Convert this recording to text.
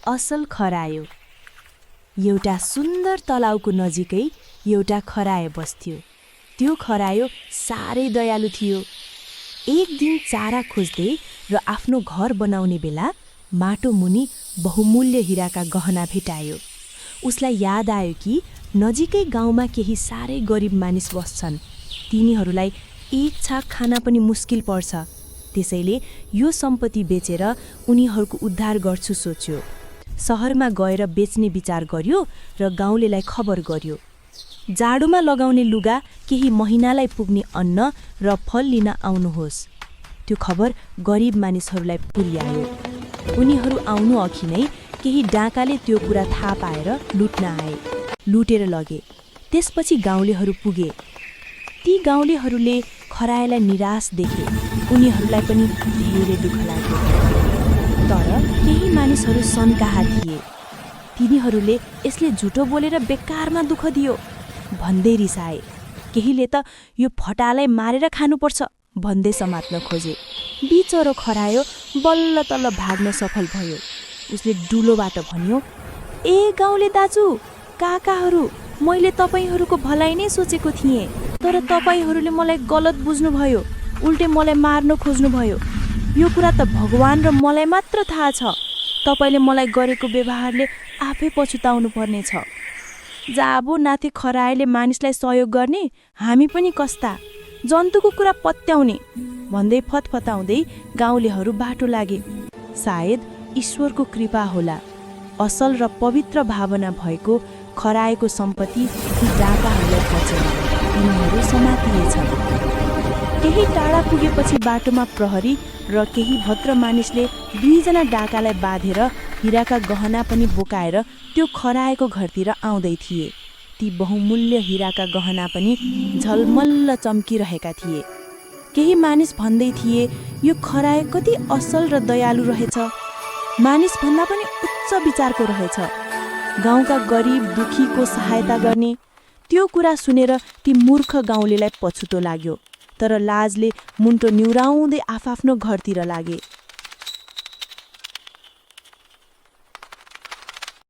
असल खरायो। एउटा सुन्दर तलाउको नजिकै एउटा खरायो बस्थ्यो। त्यो खरायो साह्रै दयालु थियो। एक दिन चारा खोज्दै र आफ्नो घर बनाउने बेला माटो मुनि बहुमूल्य हिराका गहना भेटायो। उसलाई याद आयो कि नजिकै गाउँमा केही साह्रै गरिब मानिस बस्छन्। तिनीहरूलाई एक छाक खाना पनि मुस्किल पर्छ। त्यसैले यो सम्पत्ति बेचेर उनीहरूको उद्धार गर्छु सोच्यो। सहरमा गएर बेच्ने विचार गर्यो र गाउँलेलाई खबर गर्यो। जाडोमा लगाउने लुगा, केही महिनालाई पुग्ने अन्न र फल लिन आउनुहोस्। त्यो खबर गरिब मानिसहरूलाई पुर्यायो। उनीहरू आउनु अघि नै केही डाँकाले त्यो कुरा थाहा पाएर लुट्न आए। लुटेर लगे। त्यसपछि गाउँलेहरू पुगे। ती गाउँलेहरूले खरायोलाई निराश देखे। उनीहरूलाई पनि धेरै दुःख लाग्यो। तर केही मानिसहरू सन्काहा थिए। तिनीहरूले यसले झुटो बोलेर बेकारमा दुःख दियो भन्दै रिसाए। केहीले त यो फटालाई मारेर खानुपर्छ भन्दै समात्न खोजे। बिचरो खरायो बल्ल तल्ल भाग्न सफल भयो। उसले डुलोबाट भन्यो, ए गाउँले दाजु, काकाहरू, मैले तपाईँहरूको भलाइ नै सोचेको थिएँ। तर तपाईँहरूले मलाई गलत बुझ्नुभयो। उल्टे मलाई मार्न खोज्नुभयो। यो कुरा त भगवान र मलाई मात्र थाहा छ। तपाईँले मलाई गरेको व्यवहारले आफै पछुताउनु पर्नेछ। जाबो नाथे खरायोले मानिसलाई सहयोग गर्ने, हामी पनि कस्ता जन्तुको कुरा पत्याउने भन्दै फतफताउँदै गाउँलेहरू बाटो लागे। सायद ईश्वरको कृपा होला। असल र पवित्र भावना भएको खरायोको सम्पत्ति ती डाँकाहरूलाई बचेर तिनीहरू समातिएछन्। केही टाढा पुगेपछि बाटोमा प्रहरी र केही भद्र मानिसले दुईजना डाँकालाई बाँधेर हिराका गहना पनि बोकाएर त्यो खरायोको घरतिर आउँदै थिए। ती बहुमूल्य हिराका गहना पनि झलमल्ल चम्किरहेका थिए। केही मानिस भन्दै थिए, यो खरायो कति असल र दयालु रहेछ। मानिसभन्दा पनि उच्च विचारको रहेछ। गाउँका गरिब दुखीको सहायता गर्ने। त्यो कुरा सुनेर ती मूर्ख गाउँलेलाई पछुतो लाग्यो। तर लाजले मुन्टो निहुराउँदै आफआफ्नो घरतिर लागे।